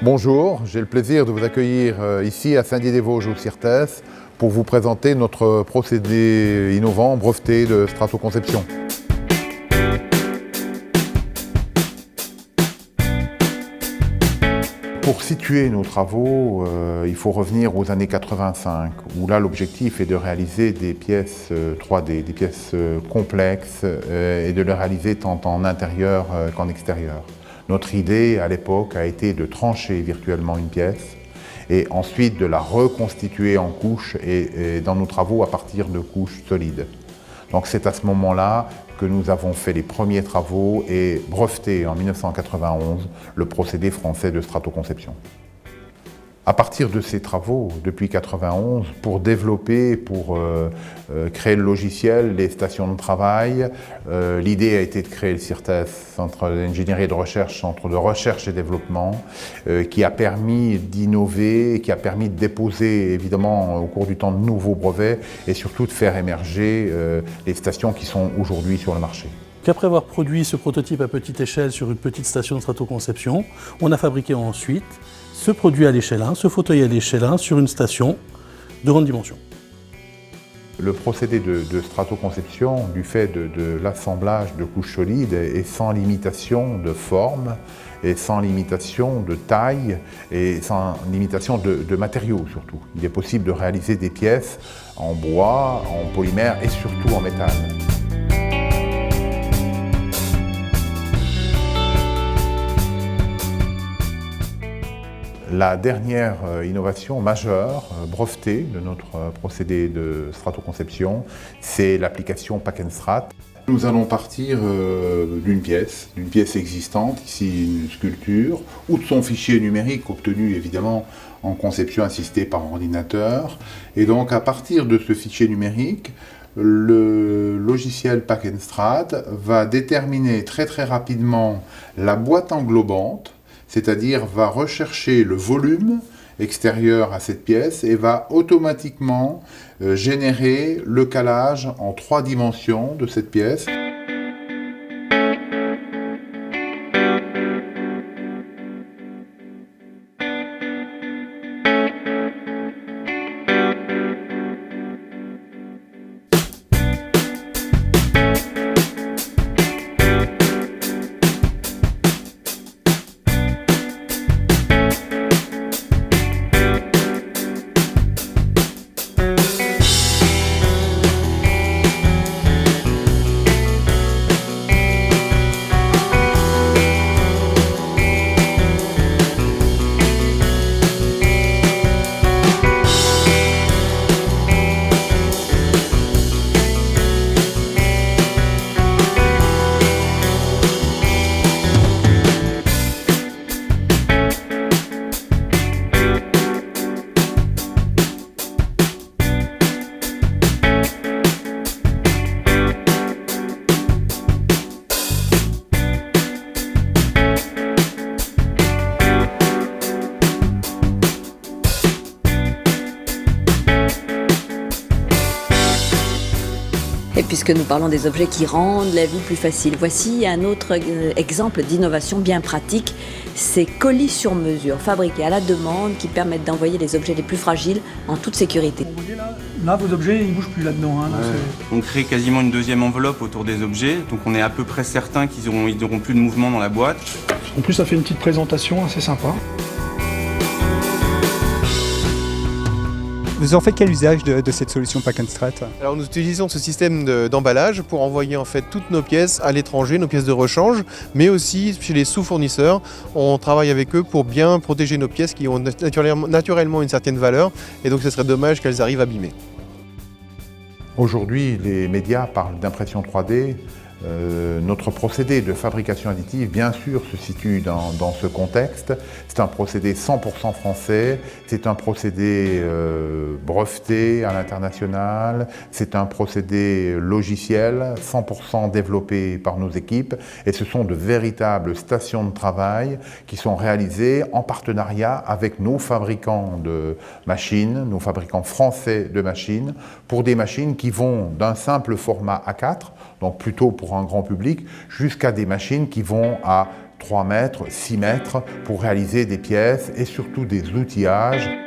Bonjour, j'ai le plaisir de vous accueillir ici à Saint-Dié-des-Vosges au CIRTES pour vous présenter notre procédé innovant breveté de stratoconception. Pour situer nos travaux, il faut revenir aux années 85, où là l'objectif est de réaliser des pièces 3D, des pièces complexes et de les réaliser tant en intérieur qu'en extérieur. Notre idée à l'époque a été de trancher virtuellement une pièce et ensuite de la reconstituer en couches et dans nos travaux à partir de couches solides. Donc c'est à ce moment-là que nous avons fait les premiers travaux et breveté en 1991 le procédé français de stratoconception. À partir de ces travaux, depuis 1991, pour développer, pour créer le logiciel, les stations de travail, l'idée a été de créer le CIRTES, Centre d'ingénierie et de recherche, centre de recherche et développement, qui a permis d'innover, qui a permis de déposer évidemment au cours du temps de nouveaux brevets et surtout de faire émerger les stations qui sont aujourd'hui sur le marché. Qu'après avoir produit ce prototype à petite échelle sur une petite station de stratoconception, on a fabriqué ensuite ce produit à l'échelle 1, ce fauteuil à l'échelle 1 sur une station de grande dimension. Le procédé de stratoconception, du fait de l'assemblage de couches solides, est sans limitation de forme et sans limitation de taille et sans limitation de matériaux surtout. Il est possible de réaliser des pièces en bois, en polymère et surtout en métal. La dernière innovation majeure, brevetée de notre procédé de stratoconception, c'est l'application Pack and Strat. Nous allons partir d'une pièce existante, ici une sculpture, ou de son fichier numérique obtenu évidemment en conception assistée par ordinateur. Et donc à partir de ce fichier numérique, le logiciel Pack and Strat va déterminer très rapidement la boîte englobante, c'est-à-dire va rechercher le volume extérieur à cette pièce et va automatiquement générer le calage en 3 dimensions de cette pièce. Et puisque nous parlons des objets qui rendent la vie plus facile, voici un autre exemple d'innovation bien pratique, ces colis sur mesure, fabriqués à la demande, qui permettent d'envoyer les objets les plus fragiles en toute sécurité. Vous voyez là vos objets, ils ne bougent plus là-dedans. Hein, on crée quasiment une deuxième enveloppe autour des objets, donc on est à peu près certain qu'ils n'auront plus de mouvement dans la boîte. En plus, ça fait une petite présentation assez sympa. Vous en faites quel usage de cette solution Pack and Strat? Alors nous utilisons ce système d'emballage pour envoyer en fait toutes nos pièces à l'étranger, nos pièces de rechange, mais aussi chez les sous-fournisseurs. On travaille avec eux pour bien protéger nos pièces qui ont naturellement une certaine valeur et donc ce serait dommage qu'elles arrivent abîmées. Aujourd'hui, les médias parlent d'impression 3D. Notre procédé de fabrication additive, bien sûr, se situe dans ce contexte. C'est un procédé 100% français, c'est un procédé breveté à l'international, c'est un procédé logiciel 100% développé par nos équipes et ce sont de véritables stations de travail qui sont réalisées en partenariat avec nos fabricants de machines, nos fabricants français de machines, pour des machines qui vont d'un simple format A4, donc plutôt pour un grand public, jusqu'à des machines qui vont à 3 mètres, 6 mètres pour réaliser des pièces et surtout des outillages.